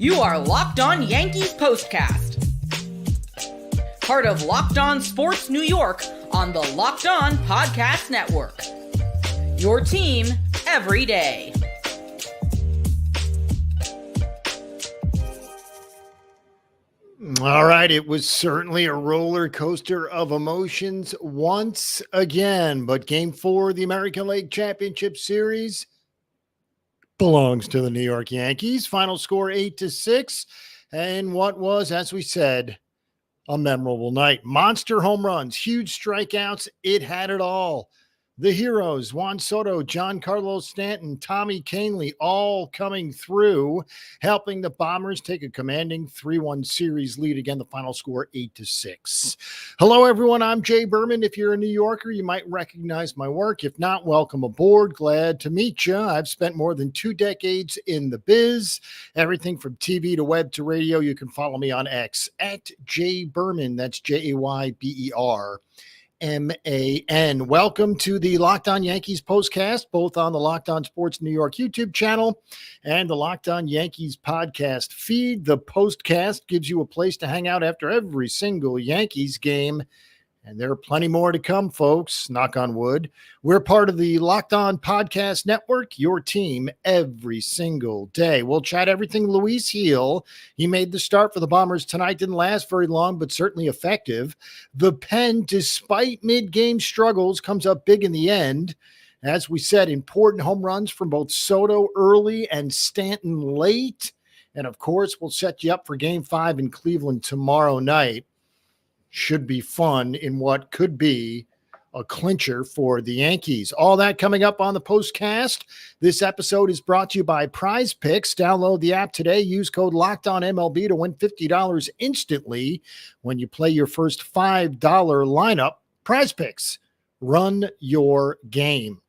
You are Locked On Yankees POSTCAST, part of Locked On Sports New York on the Locked On Podcast Network. Your team every day. All right, it was certainly a roller coaster of emotions once again, but Game 4 of the American League Championship Series belongs to the New York Yankees. Final score 8-6, and what was, as we said, a memorable night. Monster home runs, huge strikeouts, it had it all. The heroes, Juan Soto, Giancarlo Stanton, Tommy Kahnle, all coming through, helping the Bombers take a commanding 3-1 series lead. Again, the final score 8-6. Hello, everyone. I'm Jay Berman. If you're a New Yorker, you might recognize my work. If not, welcome aboard. Glad to meet you. I've spent more than 2 decades in the biz, everything from TV to web to radio. You can follow me on X at Jay Berman. That's JayBerman. Welcome to the Locked On Yankees postcast, both on the Locked On Sports New York YouTube channel and the Locked On Yankees podcast feed. The postcast gives you a place to hang out after every single Yankees game. And there are plenty more to come, folks. Knock on wood. We're part of the Locked On Podcast Network, your team every single day. We'll chat everything Luis Gil. He made the start for the Bombers tonight. Didn't last very long, but certainly effective. The pen, despite mid-game struggles, comes up big in the end. As we said, important home runs from both Soto early and Stanton late. And, of course, we'll set you up for Game 5 in Cleveland tomorrow night. Should be fun in what could be a clincher for the Yankees. All that coming up on the postcast. This episode is brought to you by Prize Picks. Download the app today. Use code LOCKEDONMLB to win $50 instantly when you play your first $5 lineup. Prize Picks. Run your game.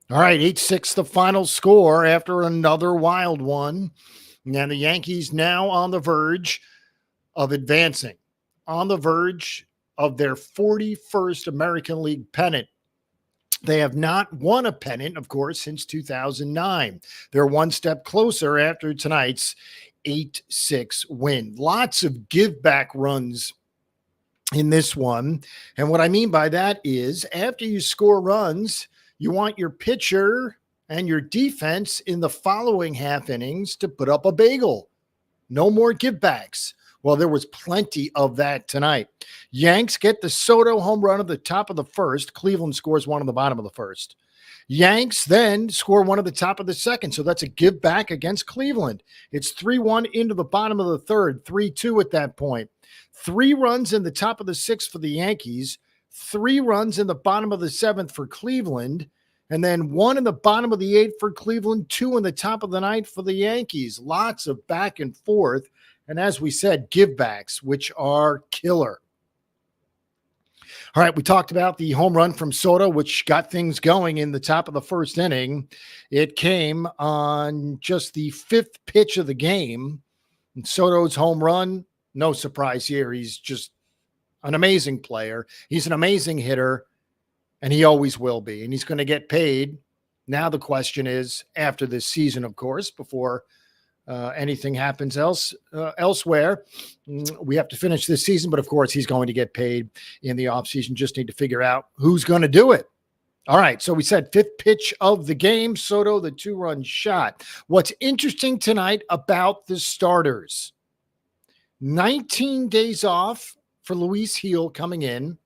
All right, 8-6 the final score after another wild one. And the Yankees now on the verge of advancing, on the verge of their 41st American League pennant. They have not won a pennant, of course, since 2009. They're one step closer after tonight's 8-6 win. Lots of give-back runs in this one. And what I mean by that is after you score runs, you want your pitcher and your defense in the following half innings to put up a bagel. No more give-backs. Well, there was plenty of that tonight. Yanks get the Soto home run at the top of the first. Cleveland scores one on the bottom of the first. Yanks then score one at the top of the second. So that's a give back against Cleveland. It's 3-1 into the bottom of the third, 3-2 at that point. 3 runs in the top of the sixth for the Yankees, 3 runs in the bottom of the seventh for Cleveland, and then 1 in the bottom of the eighth for Cleveland, 2 in the top of the ninth for the Yankees. Lots of back and forth. And as we said, give-backs, which are killer. All right, we talked about the home run from Soto, which got things going in the top of the first inning. It came on just the 5th pitch of the game. And Soto's home run, no surprise here. He's just an amazing player. He's an amazing hitter, and he always will be. And he's going to get paid. Now the question is, after this season, of course, before anything happens elsewhere, we have to finish this season, but of course he's going to get paid in the offseason. Just need to figure out who's going to do it. All right, so we said 5th pitch of the game, Soto, the 2-run shot. What's interesting tonight about the starters, 19 days off for Luis Gil coming in,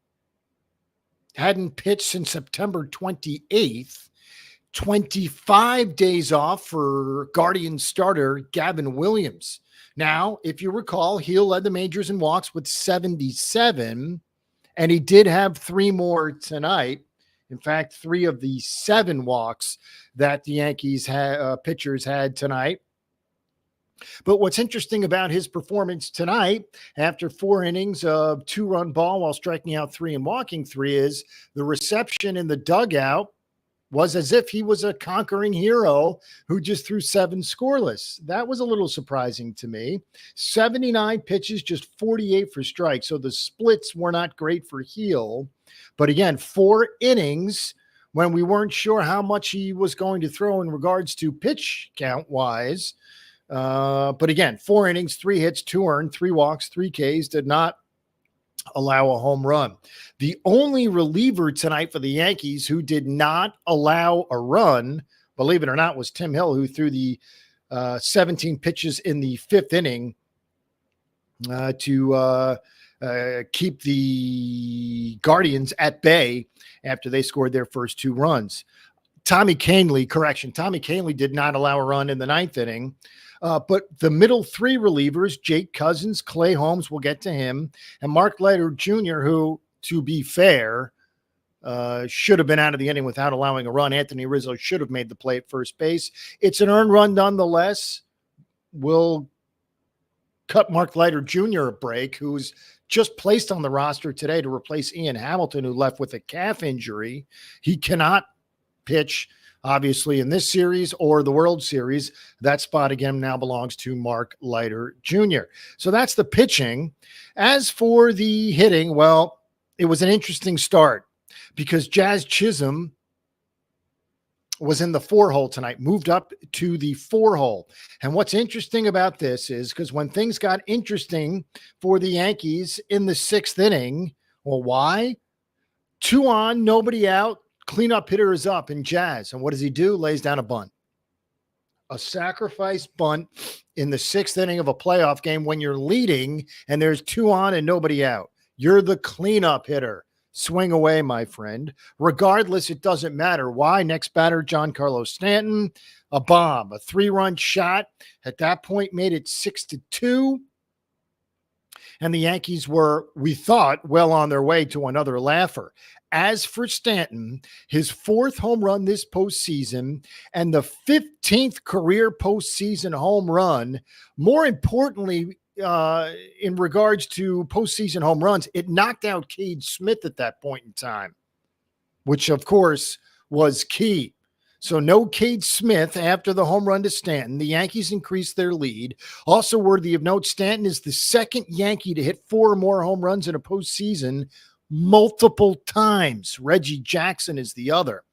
hadn't pitched since September 28th. 25 days off for Guardian starter Gavin Williams. Now, if you recall, Gil led the majors in walks with 77, and he did have 3 more tonight. In fact, 3 of the 7 walks that the Yankees pitchers had tonight. But what's interesting about his performance tonight, after 4 innings of 2-run ball while striking out 3 and walking 3, is the reception in the dugout was as if he was a conquering hero who just threw 7 scoreless. That was a little surprising to me. 79 pitches, just 48 for strikes. So the splits were not great for Gil. But again, 4 innings when we weren't sure how much he was going to throw in regards to pitch count wise. But again, 4 innings, 3 hits, 2 earned, 3 walks, 3 Ks, did not allow a home run. The only reliever tonight for the Yankees who did not allow a run, believe it or not, was Tim Hill, who threw the 17 pitches in the 5th inning to keep the Guardians at bay after they scored their first 2 runs. Tommy Kahnle did not allow a run in the 9th inning. But the middle 3 relievers, Jake Cousins, Clay Holmes, we'll get to him, and Mark Leiter Jr., who, to be fair, should have been out of the inning without allowing a run. Anthony Rizzo should have made the play at first base. It's an earned run nonetheless. We'll cut Mark Leiter Jr. a break, who's just placed on the roster today to replace Ian Hamilton, who left with a calf injury. He cannot pitch, obviously, in this series or the World Series. That spot again now belongs to Mark Leiter Jr. So that's the pitching. As for the hitting, well, it was an interesting start because Jazz Chisholm was in the 4-hole tonight, moved up to the 4-hole. And what's interesting about this is because when things got interesting for the Yankees in the 6th inning, well, why? 2 on, nobody out. Cleanup hitter is up in Jazz. And what does he do? Lays down a bunt. A sacrifice bunt in the 6th inning of a playoff game when you're leading and there's 2 on and nobody out. You're the cleanup hitter. Swing away, my friend. Regardless, it doesn't matter. Why? Next batter, Giancarlo Stanton. A bomb. A 3-run shot. At that point, made it 6-2. And the Yankees were, we thought, well on their way to another laugher. As for Stanton, his 4th home run this postseason and the 15th career postseason home run. More importantly, in regards to postseason home runs, it knocked out Cade Smith at that point in time, which, of course, was key. So no Cade Smith after the home run to Stanton. The Yankees increased their lead. Also worthy of note, Stanton is the 2nd Yankee to hit 4 or more home runs in a postseason multiple times. Reggie Jackson is the other.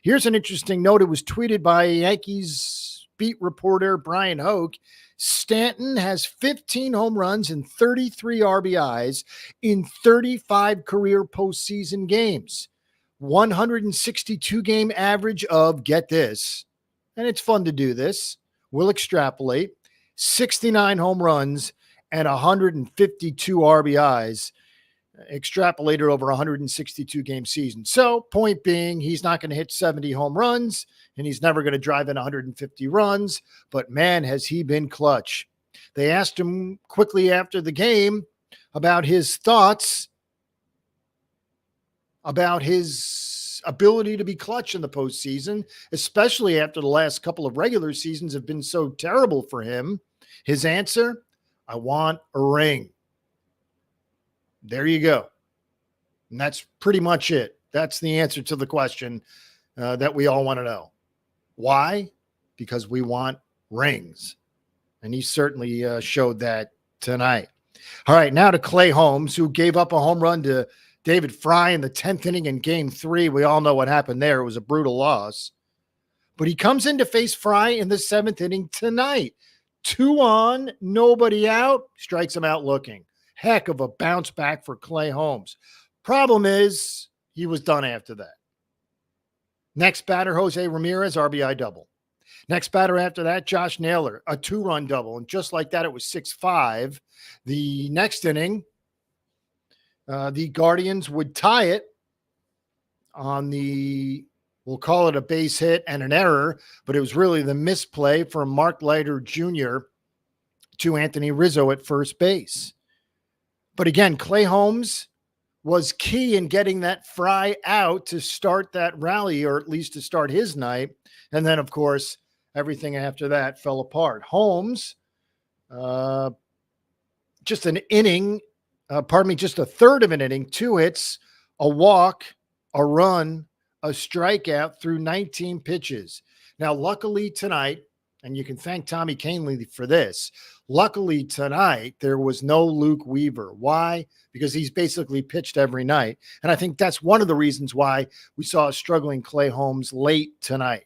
Here's an interesting note. It was tweeted by Yankees beat reporter Brian Hoke. Stanton has 15 home runs and 33 RBIs in 35 career postseason games. 162 game average of, get this, and it's fun to do this, we'll extrapolate, 69 home runs and 152 RBIs extrapolated over 162 game season. So point being, he's not going to hit 70 home runs and he's never going to drive in 150 runs, but man, has he been clutch. They asked him quickly after the game about his thoughts about his ability to be clutch in the postseason, especially after the last couple of regular seasons have been so terrible for him. His answer, I want a ring. There you go. And that's pretty much it. That's the answer to the question that we all want to know. Why? Because we want rings. And he certainly showed that tonight. All right, now to Clay Holmes, who gave up a home run to David Fry in the 10th inning in Game 3. We all know what happened there. It was a brutal loss. But he comes in to face Fry in the 7th inning tonight. 2 on, nobody out, strikes him out looking. Heck of a bounce back for Clay Holmes. Problem is, he was done after that. Next batter, Jose Ramirez, RBI double. Next batter after that, Josh Naylor, a 2-run double. And just like that, it was 6-5. The next inning, the Guardians would tie it on the, we'll call it a base hit and an error, but it was really the misplay from Mark Leiter Jr. to Anthony Rizzo at first base. But again, Clay Holmes was key in getting that Fry out to start that rally, or at least to start his night. And then, of course, everything after that fell apart. Holmes, just an inning, just a third of an inning, 2 hits, a walk, a run, a strikeout through 19 pitches. Now, luckily tonight, and you can thank Tommy Kahnle for this, luckily tonight, there was no Luke Weaver. Why? Because he's basically pitched every night. And I think that's one of the reasons why we saw a struggling Clay Holmes late tonight.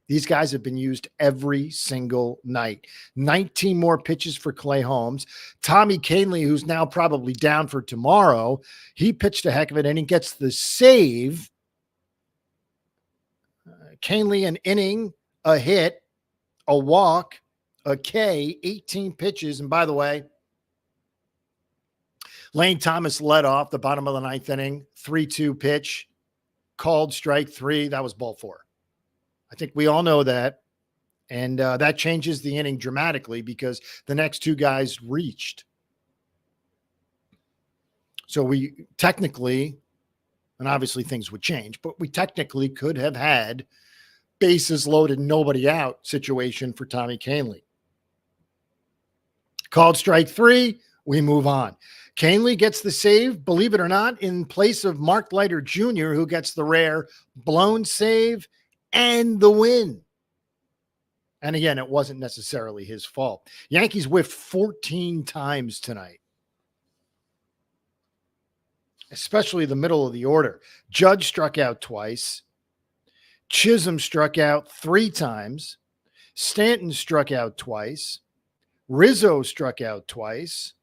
These guys have been used every single night. 19 more pitches for Clay Holmes. Tommy Kahnle, who's now probably down for tomorrow, he pitched a heck of an inning, gets the save. Kahnle, an inning, a hit, a walk, a K, 18 pitches. And by the way, Lane Thomas led off the bottom of the ninth inning, 3-2 pitch, called strike 3. That was ball 4. I think we all know that. And that changes the inning dramatically because the next 2 guys reached. So we technically, and obviously things would change, but we technically could have had bases loaded, nobody out situation for Tommy Kahnle. Called strike 3, we move on. Kahnle gets the save, believe it or not, in place of Mark Leiter Jr., who gets the rare blown save and the win. And again, it wasn't necessarily his fault. Yankees whiffed 14 times tonight, especially the middle of the order. Judge struck out twice. Chisholm struck out 3 times. Stanton struck out twice. Rizzo struck out twice.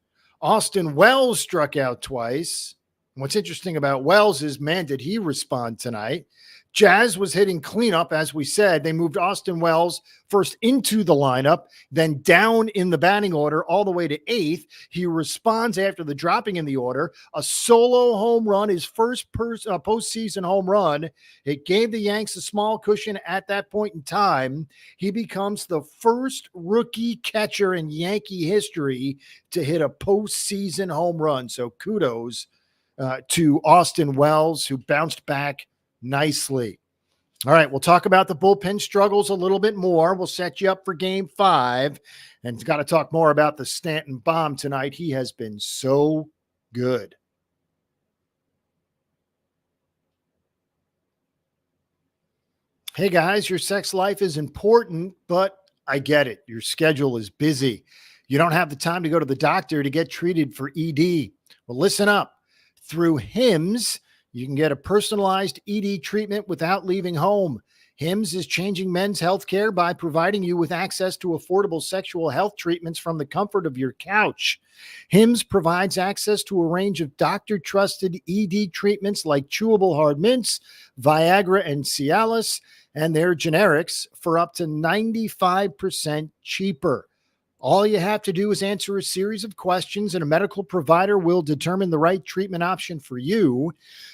Austin Wells struck out twice. What's interesting about Wells is, man, did he respond tonight? Jazz was hitting cleanup, as we said. They moved Austin Wells first into the lineup, then down in the batting order all the way to 8th. He responds after the dropping in the order. A solo home run, his first postseason home run. It gave the Yanks a small cushion at that point in time. He becomes the first rookie catcher in Yankee history to hit a postseason home run. So kudos to Austin Wells, who bounced back nicely. All right, we'll talk about the bullpen struggles a little bit more. We'll set you up for game 5, and got to talk more about the Stanton bomb tonight. He has been so good. Hey guys, your sex life is important, but I get it. Your schedule is busy. You don't have the time to go to the doctor to get treated for ED. Well, listen up. Through HIMS, you can get a personalized ED treatment without leaving home. HIMS is changing men's health care by providing you with access to affordable sexual health treatments from the comfort of your couch. HIMS provides access to a range of doctor-trusted ED treatments like chewable hard mints, Viagra and Cialis, and their generics for up to 95% cheaper. All you have to do is answer a series of questions, and a medical provider will determine the right treatment option for you.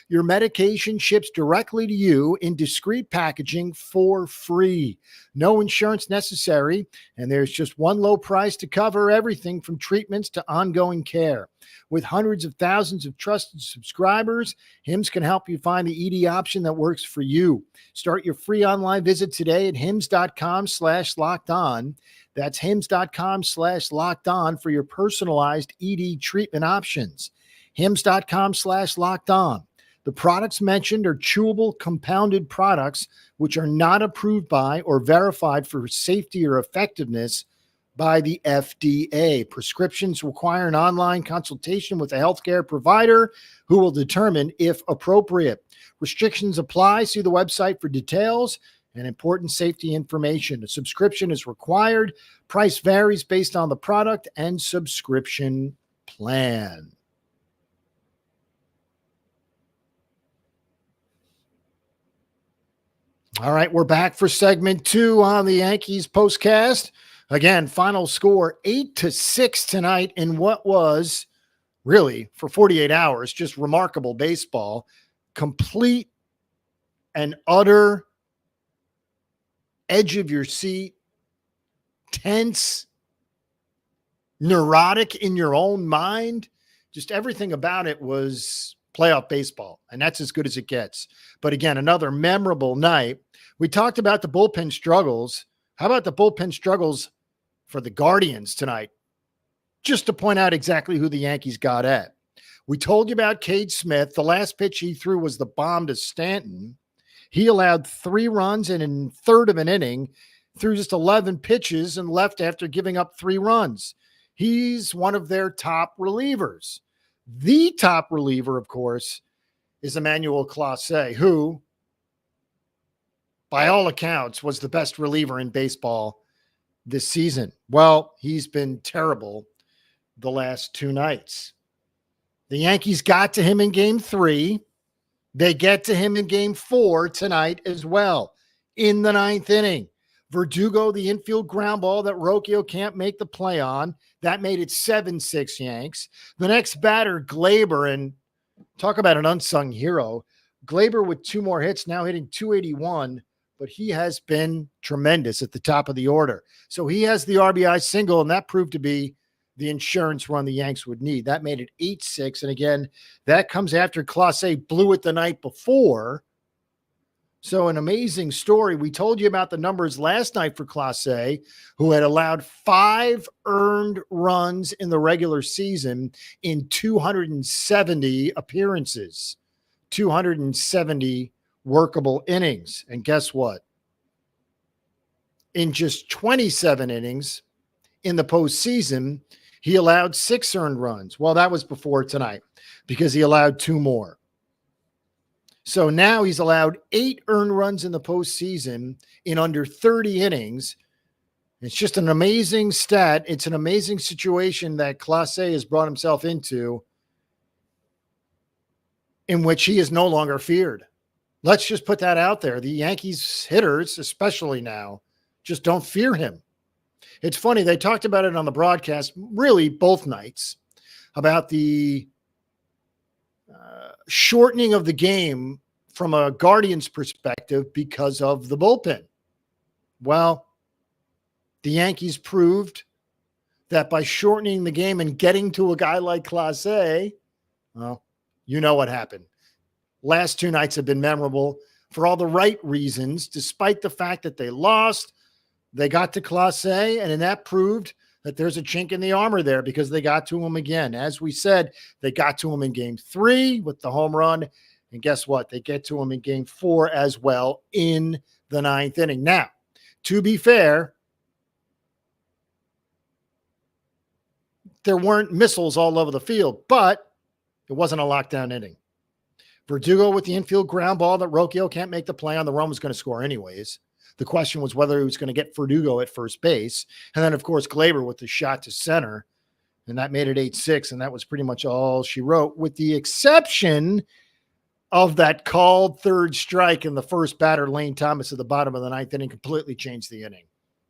Your medication ships directly to you in discreet packaging for free. No insurance necessary, and there's just one low price to cover everything from treatments to ongoing care. With hundreds of thousands of trusted subscribers, HIMS can help you find the ED option that works for you. Start your free online visit today at hims.com/lockedon. That's hims.com/lockedon for your personalized ED treatment options. hims.com/lockedon. The products mentioned are chewable compounded products which are not approved by or verified for safety or effectiveness by the FDA. Prescriptions require an online consultation with a healthcare provider who will determine if appropriate. Restrictions apply. See the website for details and important safety information. A subscription is required. Price varies based on the product and subscription plan. All right, we're back for segment 2 on the Yankees postcast. Again, final score 8-6 tonight in what was really, for 48 hours, just remarkable baseball. Complete and utter edge of your seat, tense, neurotic in your own mind. Just everything about it was playoff baseball, and that's as good as it gets. But again, another memorable night. We talked about the bullpen struggles. How about the bullpen struggles for the Guardians tonight? Just to point out exactly who the Yankees got at. We told you about Cade Smith. The last pitch he threw was the bomb to Stanton. He allowed 3 runs in a third of an inning, threw just 11 pitches and left after giving up 3 runs. He's one of their top relievers. The top reliever, of course, is Emmanuel Clase, who by all accounts, was the best reliever in baseball this season. Well, he's been terrible the last two nights. The Yankees got to him in game 3. They get to him in game 4 tonight as well. In the 9th inning, Verdugo, the infield ground ball that Rocchio can't make the play on. That made it 7-6 Yanks. The next batter, Glaber, and talk about an unsung hero. Glaber with 2 more hits, now hitting 281, but he has been tremendous at the top of the order. So he has the RBI single, and that proved to be the insurance run the Yanks would need. That made it 8-6. And again, that comes after Clase blew it the night before. So an amazing story. We told you about the numbers last night for Clase, who had allowed 5 earned runs in the regular season in 270 appearances, 270 workable innings. And guess what? In just 27 innings in the postseason, he allowed 6 earned runs. Well, that was before tonight because he allowed 2 more. So now he's allowed 8 earned runs in the postseason in under 30 innings. It's just an amazing stat. It's an amazing situation that Clase has brought himself into, in which he is no longer feared. Let's just put that out there. The Yankees hitters, especially now, just don't fear him. It's funny. They talked about it on the broadcast, really both nights, about the shortening of the game from a Guardians perspective because of the bullpen. Well, the Yankees proved that by shortening the game and getting to a guy like Clase, well, you know what happened. Last 2 nights have been memorable for all the right reasons, despite the fact that they lost. They got to Clase, and that proved that there's a chink in the armor there because they got to him again. As we said, they got to him in game 3 with the home run. And guess what? They get to him in game 4 as well in the 9th inning. Now, to be fair, there weren't missiles all over the field, but it wasn't a lockdown inning. Verdugo with the infield ground ball that Rocchio can't make the play on. The run was going to score anyways. The question was whether he was going to get Verdugo at first base. And then, of course, Glaber with the shot to center. And that made it 8-6. And that was pretty much all she wrote, with the exception of that called third strike in the first batter, Lane Thomas, at the bottom of the 9th inning, completely changed the inning.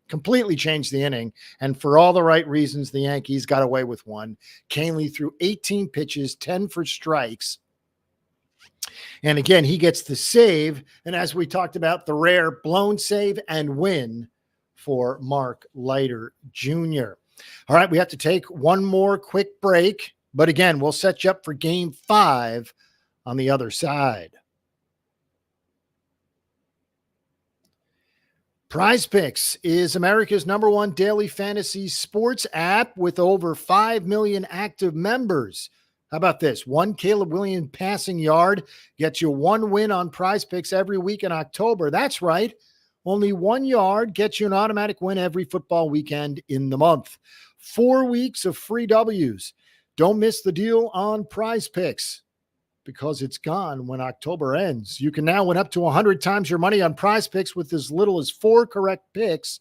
Completely changed the inning. And for all the right reasons, the Yankees got away with one. Canely threw 18 pitches, 10 for strikes. And again, he gets the save. And as we talked about, the rare blown save and win for Mark Leiter Jr. All right, we have to take one more quick break. But again, we'll set you up for game 5 on the other side. Prize Picks is America's #1 daily fantasy sports app with over 5 million active members. How about this? 1 Caleb Williams passing yard gets you 1 win on Prize Picks every week in October. That's right. Only 1 yard gets you an automatic win every football weekend in the month. 4 weeks of free W's. Don't miss the deal on Prize Picks because it's gone when October ends. You can now win up to 100 times your money on Prize Picks with as little as 4 correct picks.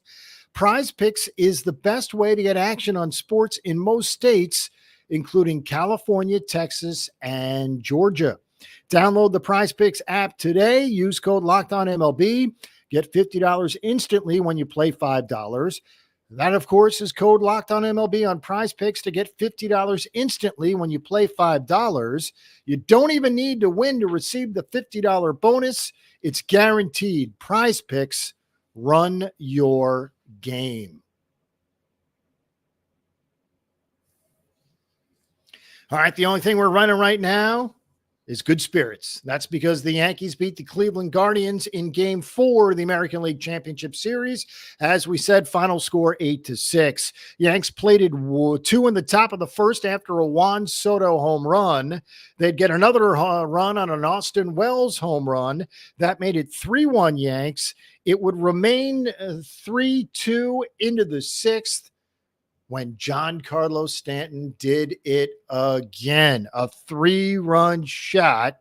Prize Picks is the best way to get action on sports in most states, including California, Texas, and Georgia. Download the Prize Picks app today. Use code LOCKEDONMLB. Get $50 instantly when you play $5. That, of course, is code LOCKEDONMLB on Prize Picks to get $50 instantly when you play $5. You don't even need to win to receive the $50 bonus. It's guaranteed. Prize Picks, run your game. All right, the only thing we're running right now is good spirits. That's because the Yankees beat the Cleveland Guardians in Game 4 of the American League Championship Series. As we said, final score 8-6. Yanks plated 2 in the top of the first after a Juan Soto home run. They'd get another run on an Austin Wells home run. That made it 3-1 Yanks. It would remain 3-2 into the 6th. When Giancarlo Stanton did it again. A 3-run shot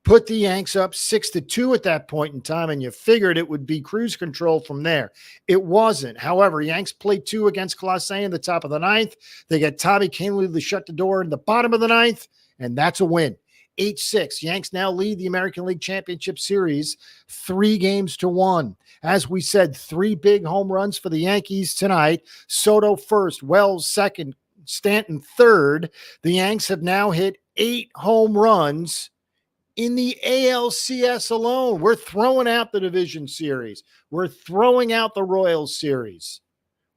put the Yanks up 6-2 at that point in time, and you figured it would be cruise control from there. It wasn't. However, Yanks played 2 against Clase in the top of the 9th. They get Tommy Kahnle to shut the door in the bottom of the 9th, and that's a win. 8-6. Yanks now lead the American League Championship Series 3-1. As we said, 3 big home runs for the Yankees tonight. Soto first, Wells second, Stanton third. The Yanks have now hit 8 home runs in the ALCS alone. We're throwing out the division series. We're throwing out the Royals series.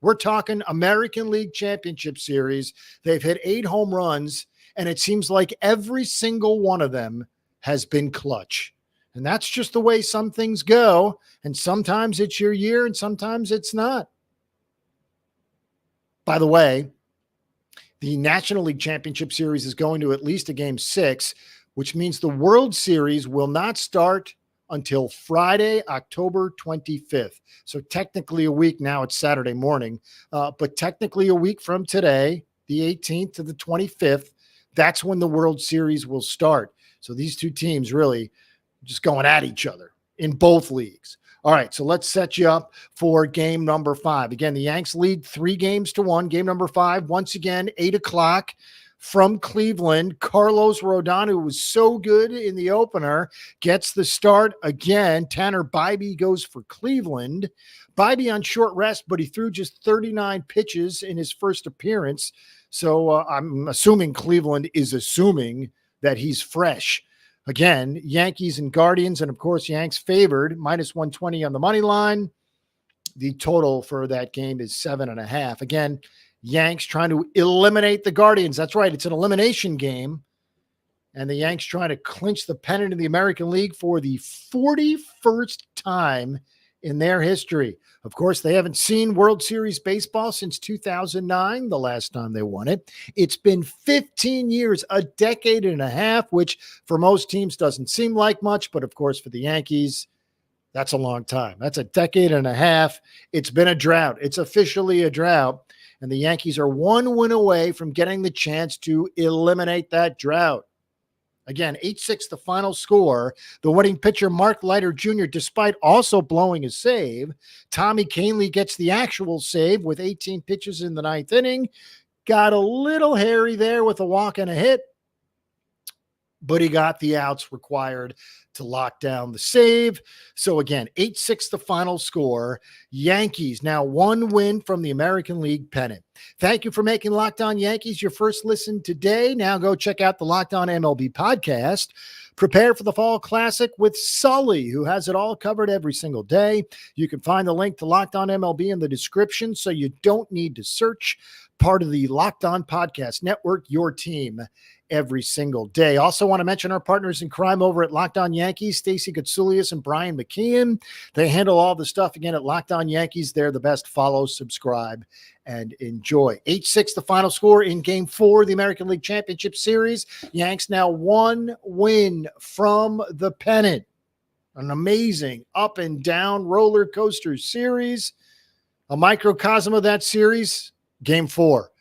We're talking American League Championship Series. They've hit 8 home runs, and it seems like every single one of them has been clutch. And that's just the way some things go. And sometimes it's your year and sometimes it's not. By the way, the National League Championship Series is going to at least a game 6, which means the World Series will not start until Friday, October 25th. So technically a week now. It's Saturday morning, but technically a week from today, the 18th to the 25th, that's when the World Series will start. So these two teams really just going at each other in both leagues. All right, so let's set you up for game number 5. Again, the Yanks lead 3-1. Game number 5, once again, 8 o'clock from Cleveland. Carlos Rodon, who was so good in the opener, gets the start again. Tanner Bybee goes for Cleveland. Bybee on short rest, but he threw just 39 pitches in his first appearance. So I'm assuming Cleveland is assuming that he's fresh. Again, Yankees and Guardians, and of course, Yanks favored, -120 on the money line. The total for that game is 7.5. Again, Yanks trying to eliminate the Guardians. That's right. It's an elimination game. And the Yanks trying to clinch the pennant in the American League for the 41st time in their history. Of course, they haven't seen World Series baseball since 2009, the last time they won it. It's been 15 years, a decade and a half, which for most teams doesn't seem like much. But of course, for the Yankees, that's a long time. That's a decade and a half. It's been a drought. It's officially a drought. And the Yankees are 1 win away from getting the chance to eliminate that drought. Again, 8-6 the final score. The winning pitcher, Mark Leiter Jr., despite also blowing a save, Tommy Kahnle gets the actual save with 18 pitches in the 9th inning. Got a little hairy there with a walk and a hit, but he got the outs required to lock down the save. So again, 8-6 the final score. Yankees now 1 win from the American League pennant. Thank you for making Locked On Yankees your first listen today. Now go check out the Locked On MLB podcast. Prepare for the Fall Classic with Sully, who has it all covered every single day. You can find the link to Locked On MLB in the description, so you don't need to search. Part of the Locked On Podcast Network, your team every single day. Also want to mention our partners in crime over at Locked On Yankees, Stacey Gotsulias and Brian McKeon. They handle all the stuff again at Locked On Yankees. They're the best. Follow, subscribe, and enjoy. 8-6 the final score in Game 4 of the American League Championship Series. Yanks now 1 win from the pennant. An amazing up and down roller coaster series. A microcosm of that series, Game 4.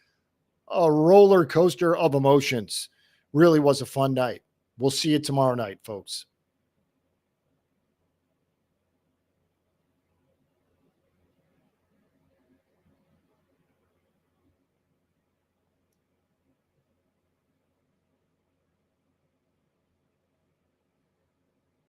A roller coaster of emotions. Really was a fun night. We'll see you tomorrow night, folks.